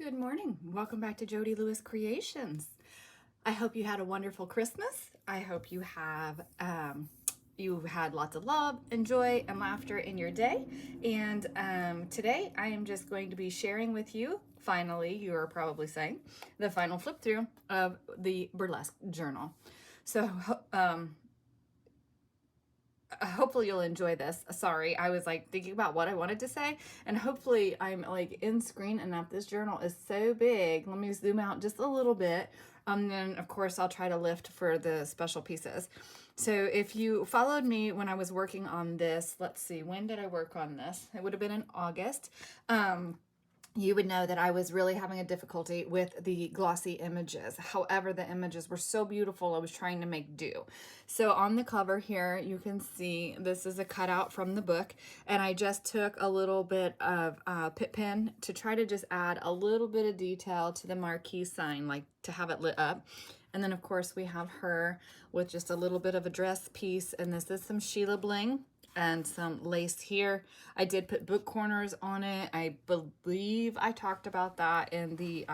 Good morning. Welcome back to Jody Lewis Creations. I hope you had a wonderful Christmas. I hope you had lots of love and joy and laughter in your day. And today I am just going to be sharing with you, finally, you are probably saying, the final flip through of the Burlesque journal. So hopefully you'll enjoy this. Sorry, I was like thinking about what I wanted to say, and hopefully I'm like in screen enough. This journal is so big. Let me zoom out just a little bit. Then of course I'll try to lift for the special pieces. So if you followed me when I was working on this, let's see, when did I work on this? It would have been in August. You would know that I was really having a difficulty with the glossy images. However, the images were so beautiful, I was trying to make do. So on the cover here, you can see this is a cutout from the book, and I just took a little bit of Pit Pen to try to just add a little bit of detail to the marquee sign, like to have it lit up. And then of course we have her with just a little bit of a dress piece, and this is some Sheila bling and some lace here. I did put book corners on it. I believe I talked about that in the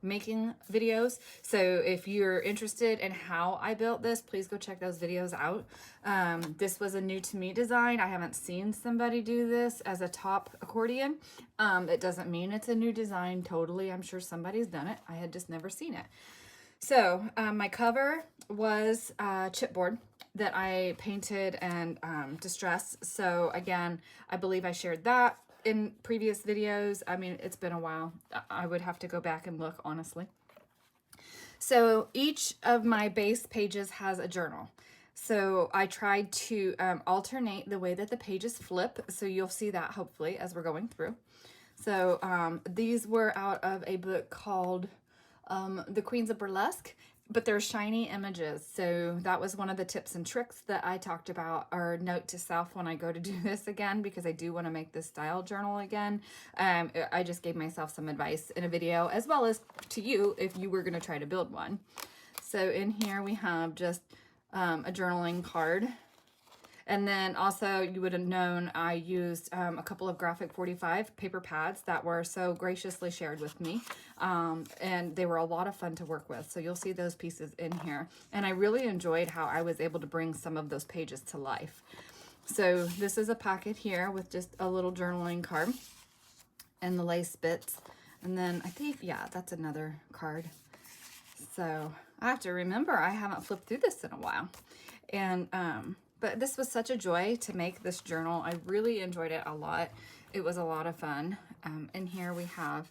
making videos. So if you're interested in how I built this, please go check those videos out. This was a new to me design. I haven't seen somebody do this as a top accordion. It doesn't mean it's a new design totally. I'm sure somebody's done it. I had just never seen it. So my cover was chipboard that I painted and distressed. So again, I believe I shared that in previous videos. I mean, it's been a while. I would have to go back and look, honestly. So each of my base pages has a journal. So I tried to alternate the way that the pages flip. So you'll see that hopefully as we're going through. So these were out of a book called The Queens of Burlesque, but they're shiny images. So that was one of the tips and tricks that I talked about, or note to self when I go to do this again, because I do want to make this style journal again. I just gave myself some advice in a video, as well as to you if you were going to try to build one. So in here we have just a journaling card. And then also you would have known I used a couple of Graphic 45 paper pads that were so graciously shared with me. And they were a lot of fun to work with. So you'll see those pieces in here. And I really enjoyed how I was able to bring some of those pages to life. So this is a pocket here with just a little journaling card and the lace bits. And then I think, yeah, that's another card. So I have to remember I haven't flipped through this in a while. And but this was such a joy to make this journal. I really enjoyed it a lot. It was a lot of fun. And here we have,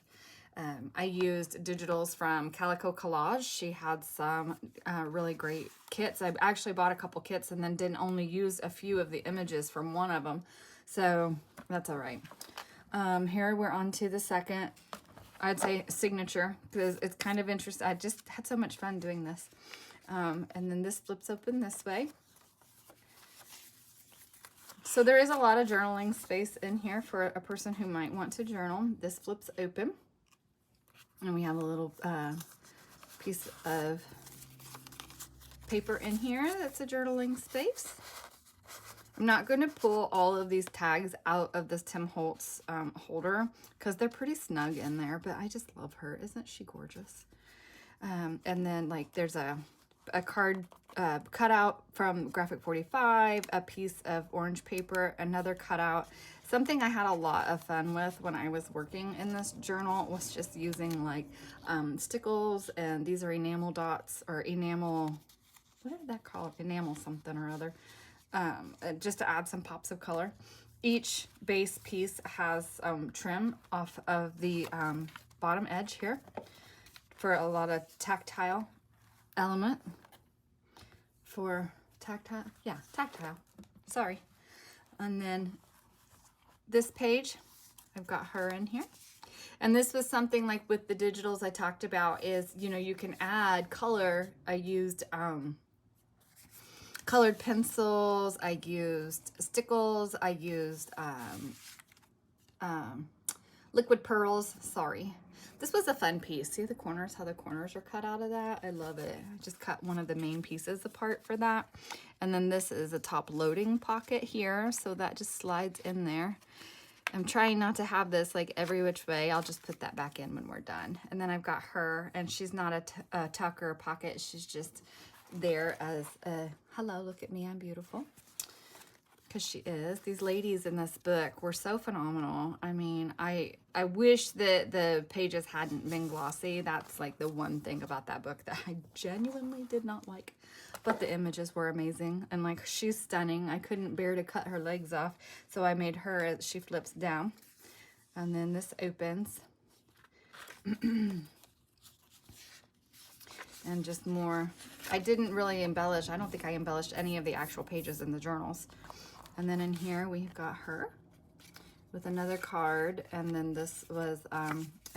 I used digitals from Calico Collage. She had some really great kits. I actually bought a couple kits and then didn't only use a few of the images from one of them. So that's all right. Here we're on to the second, I'd say signature, because it's kind of interesting. I just had so much fun doing this. And then this flips open this way. So there is a lot of journaling space in here for a person who might want to journal. This flips open. And we have a little piece of paper in here that's a journaling space. I'm not going to pull all of these tags out of this Tim Holtz holder because they're pretty snug in there, but I just love her. Isn't she gorgeous? And then like there's a card cutout from Graphic 45, a piece of orange paper, another cutout. Something I had a lot of fun with when I was working in this journal was just using like stickles, and these are enamel dots, or enamel, what is that called? Enamel something or other, just to add some pops of color. Each base piece has trim off of the bottom edge here for a lot of tactile element. For tactile, yeah, tactile, sorry. And then this page, I've got her in here. And this was something like with the digitals I talked about is, you know, you can add color. I used colored pencils, I used stickles, I used liquid pearls, sorry. This was a fun piece. See the corners, how the corners are cut out of that? I love it. I just cut one of the main pieces apart for that. And then this is a top loading pocket here, so that just slides in there. I'm trying not to have this like every which way. I'll just put that back in when we're done. And then I've got her, and she's not a tuck or a pocket. She's just there as a, hello, look at me, I'm beautiful. Because she is. These ladies in this book were so phenomenal. I mean, I wish that the pages hadn't been glossy. That's like the one thing about that book that I genuinely did not like. But the images were amazing. And like, she's stunning. I couldn't bear to cut her legs off. So I made her as she flips down. And then this opens. And just more. I didn't really embellish. I don't think I embellished any of the actual pages in the journals. And then in here we've got her with another card, and then this was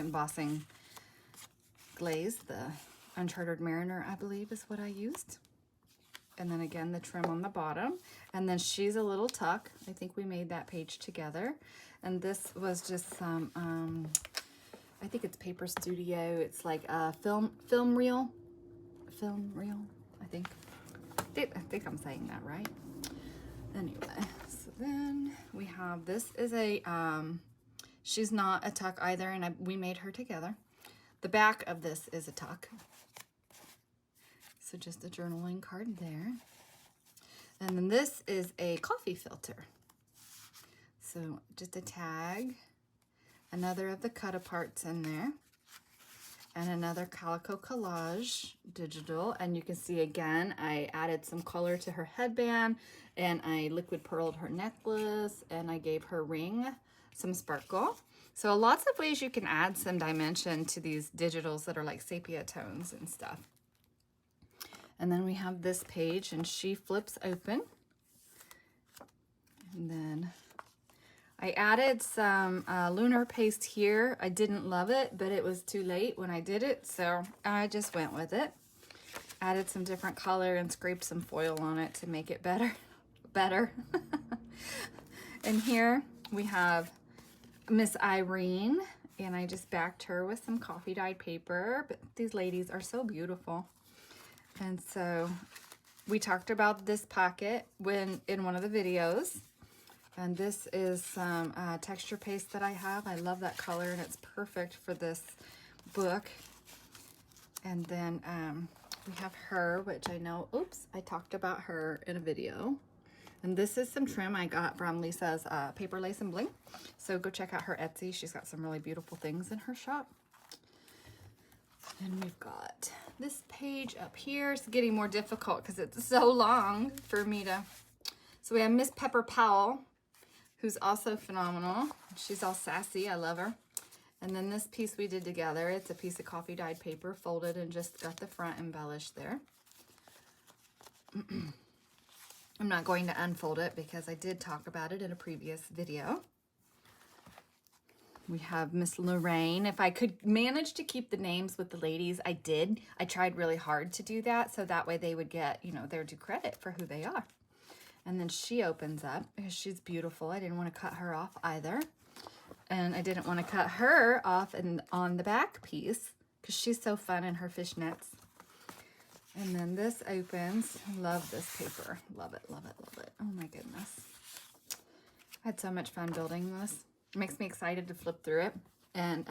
embossing glaze, the Uncharted Mariner, I believe is what I used. And then again, the trim on the bottom. And then she's a little tuck. I think we made that page together. And this was just some, I think it's Paper Studio. It's like a film reel, I think. I think I'm saying that right. Anyway, so then we have, this is a, she's not a tuck either, and we made her together. The back of this is a tuck. So just a journaling card there. And then this is a coffee filter. So just a tag, another of the cut aparts in there, and another calico collage digital. And you can see again, I added some color to her headband, and I liquid pearled her necklace, and I gave her ring some sparkle. So lots of ways you can add some dimension to these digitals that are like sepia tones and stuff. And then we have this page, and she flips open. And then I added some lunar paste here. I didn't love it, but it was too late when I did it, so I just went with it. Added some different color and scraped some foil on it to make it better. And here we have Miss Irene, and I just backed her with some coffee dyed paper, but these ladies are so beautiful. And so we talked about this pocket in one of the videos. And this is some texture paste that I have. I love that color, and it's perfect for this book. And then we have her, which I know, oops, I talked about her in a video. And this is some trim I got from Lisa's Paper Lace and Bling. So go check out her Etsy. She's got some really beautiful things in her shop. And we've got this page up here. It's getting more difficult because it's so long for me to. So we have Miss Pepper Powell, who's also phenomenal. She's all sassy. I love her. And then this piece we did together, it's a piece of coffee dyed paper folded and just got the front embellished there. I'm not going to unfold it because I did talk about it in a previous video. We have Miss Lorraine. If I could manage to keep the names with the ladies, I did. I tried really hard to do that, so that way they would get, you know, their due credit for who they are. And then she opens up because she's beautiful. I didn't want to cut her off either. And I didn't want to cut her off on the back piece because she's so fun in her fishnets. And then this opens. Love this paper. Love it, love it, love it. Oh my goodness. I had so much fun building this. It makes me excited to flip through it. And,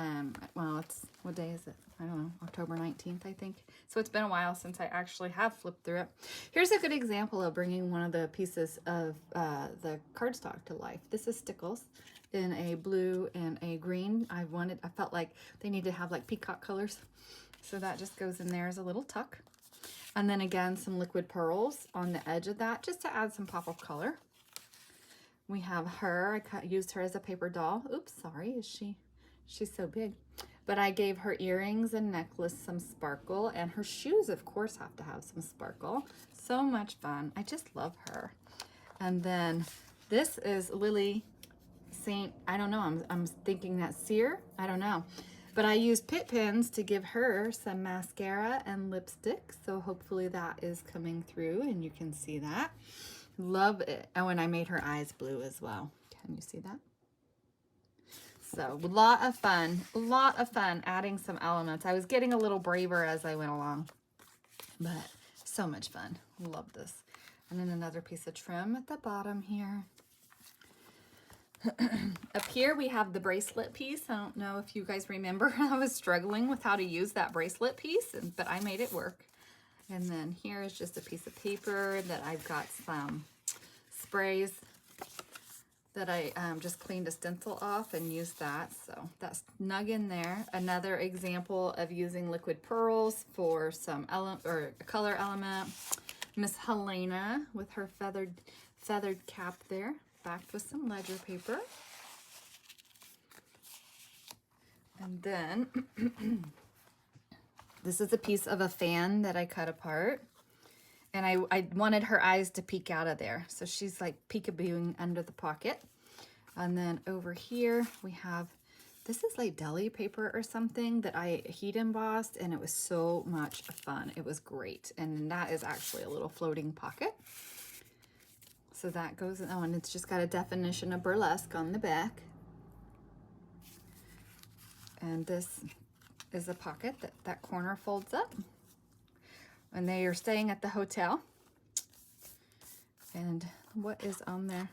well, it's, what day is it? I don't know, October 19th, I think. So it's been a while since I actually have flipped through it. Here's a good example of bringing one of the pieces of the cardstock to life. This is Stickles in a blue and a green. I felt like they need to have like peacock colors. So that just goes in there as a little tuck. And then again, some liquid pearls on the edge of that just to add some pop of color. We have her. I used her as a paper doll. Oops, sorry. She's so big. But I gave her earrings and necklace some sparkle, and her shoes, of course, have to have some sparkle. So much fun. I just love her. And then this is Lily Saint, I don't know, I'm thinking that's Sear. I don't know. But I used Pit Pins to give her some mascara and lipstick. So hopefully that is coming through and you can see that. Love it. Oh, and I made her eyes blue as well. Can you see that? So a lot of fun adding some elements. I was getting a little braver as I went along, but so much fun. Love this. And then another piece of trim at the bottom here. Up here we have the bracelet piece. I don't know if you guys remember, I was struggling with how to use that bracelet piece, but I made it work. And then here is just a piece of paper that I've got some sprays that I just cleaned a stencil off and used that. So that's snug in there. Another example of using liquid pearls for some color element. Miss Helena with her feathered cap there, backed with some ledger paper. And then this is a piece of a fan that I cut apart. And I wanted her eyes to peek out of there. So she's like peekabooing under the pocket. And then over here we have, this is like deli paper or something that I heat embossed, and it was so much fun. It was great. And that is actually a little floating pocket. So that goes, oh, and it's just got a definition of burlesque on the back. And this is a pocket that corner folds up. And they are staying at the hotel. And what is on there?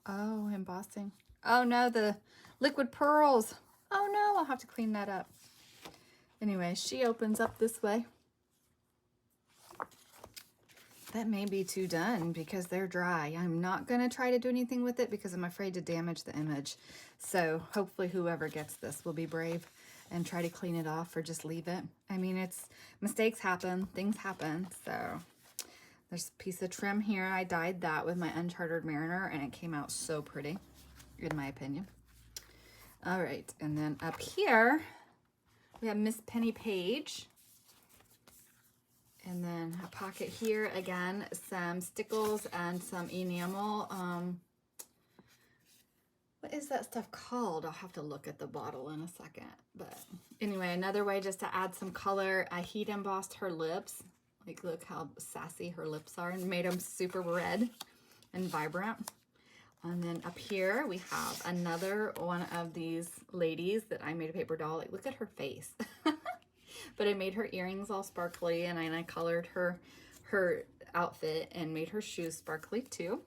Oh, embossing. Oh no, the liquid pearls. Oh no, I'll have to clean that up. Anyway, she opens up this way. That may be too done because they're dry. I'm not going to try to do anything with it because I'm afraid to damage the image. So hopefully whoever gets this will be brave and try to clean it off or just leave it. I mean, mistakes happen, things happen. So there's a piece of trim here. I dyed that with my Uncharted Mariner and it came out so pretty, in my opinion. All right, and then up here, we have Miss Penny Page. And then a pocket here, again, some stickles and some enamel. What is that stuff called? I'll have to look at the bottle in a second. But anyway, another way just to add some color. I heat embossed her lips. Like, look how sassy her lips are, and made them super red and vibrant. And then up here, we have another one of these ladies that I made a paper doll. Like, look at her face. But I made her earrings all sparkly, and I colored her outfit and made her shoes sparkly too.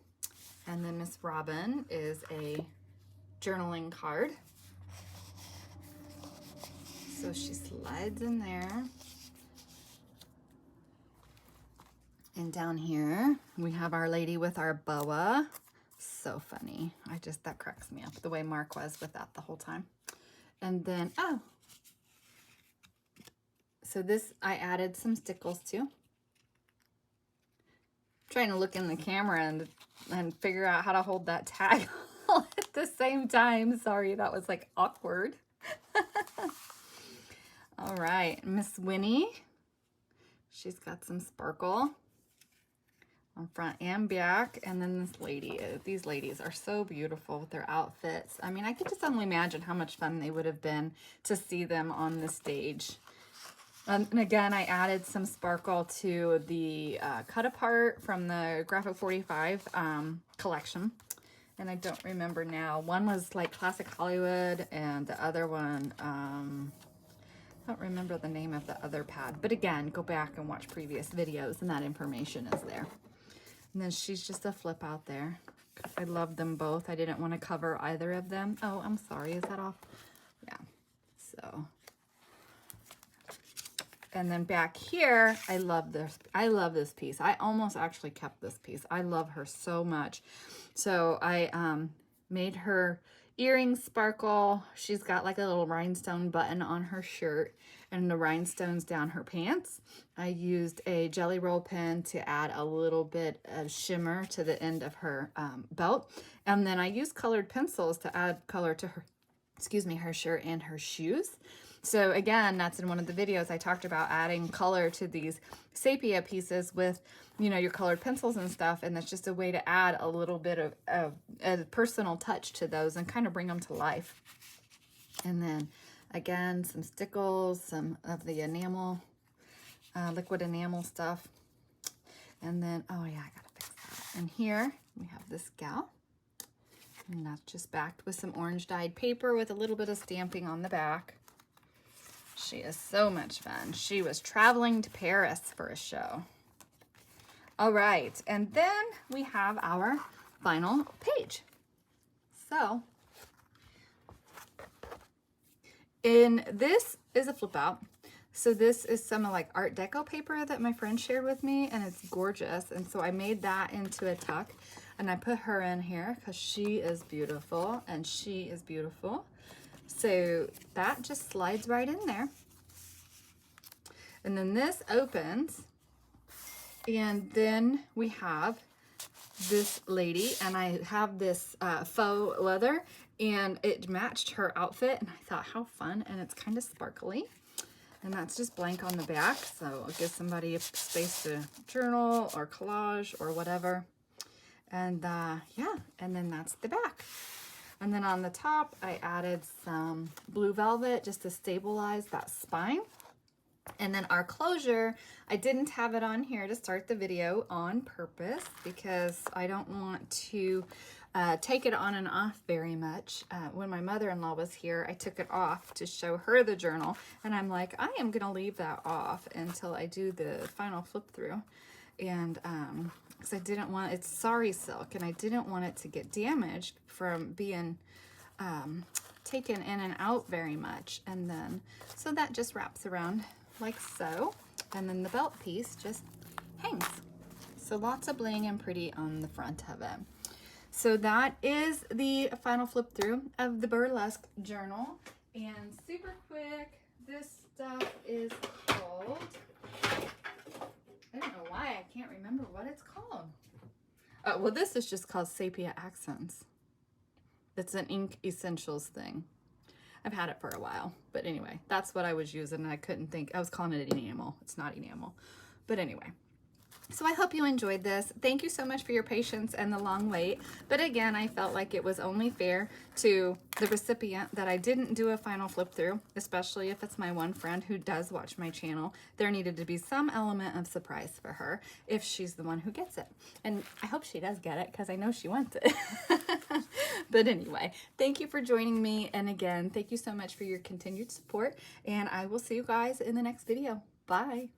And then Miss Robin is a journaling card. So she slides in there. And down here, we have Our Lady with our boa. So funny. That cracks me up, the way Mark was with that the whole time. And then, oh, so this, I added some stickles too. I'm trying to look in the camera and figure out how to hold that tag all at the same time. Sorry, that was like awkward. All right, Miss Winnie. She's got some sparkle on front and back. And then this lady, these ladies are so beautiful with their outfits. I mean, I could just only imagine how much fun they would have been to see them on the stage. And again, I added some sparkle to the cut apart from the Graphic 45 collection. And I don't remember now. One was like Classic Hollywood, and the other one, I don't remember the name of the other pad. But again, go back and watch previous videos and that information is there. And then she's just a flip out there. I love them both. I didn't want to cover either of them. Oh, I'm sorry. Is that off? Yeah. So... And then back here, I love this piece. I almost actually kept this piece. I love her so much. So I made her earrings sparkle. She's got like a little rhinestone button on her shirt and the rhinestones down her pants. I used a Jelly Roll pen to add a little bit of shimmer to the end of her belt. And then I used colored pencils to add color to her, her shirt and her shoes. So again, that's in one of the videos I talked about adding color to these sepia pieces with, your colored pencils and stuff. And that's just a way to add a little bit of a personal touch to those and kind of bring them to life. And then again, some stickles, some of the enamel, liquid enamel stuff. And then, oh yeah, I gotta fix that. And here we have this gal. And that's just backed with some orange dyed paper with a little bit of stamping on the back. She is so much fun. She was traveling to Paris for a show. All right, and then we have our final page. So And this is a flip out. So this is some like Art Deco paper that my friend shared with me, and it's gorgeous. And so I made that into a tuck, and I put her in here because she is beautiful, and she is beautiful. So that just slides right in there. And then this opens, and then we have this lady, and I have this faux leather, and it matched her outfit, and I thought, how fun. And it's kind of sparkly, and that's just blank on the back, so it'll give somebody a space to journal or collage or whatever. And yeah, and then that's the back. And then on the top I added some blue velvet just to stabilize that spine. And then our closure, I didn't have it on here to start the video on purpose because I don't want to take it on and off very much. When my mother-in-law was here, I took it off to show her the journal, and I'm like, I am gonna leave that off until I do the final flip through. And because I didn't want, it's sari silk, and I didn't want it to get damaged from being taken in and out very much. And then, so that just wraps around like so, and then the belt piece just hangs. So lots of bling and pretty on the front of it. So that is the final flip through of the Burlesque journal. And super quick, this stuff is called, I don't know why I can't remember what it's called. Oh, well, this is just called Sepia Accents. It's an ink essentials thing. I've had it for a while, but anyway, that's what I was using, and I couldn't think. I was calling it enamel. It's not enamel, but anyway. So I hope you enjoyed this. Thank you so much for your patience and the long wait. But again, I felt like it was only fair to the recipient that I didn't do a final flip through, especially if it's my one friend who does watch my channel. There needed to be some element of surprise for her if she's the one who gets it. And I hope she does get it because I know she wants it. But anyway, thank you for joining me. And again, thank you so much for your continued support. And I will see you guys in the next video. Bye.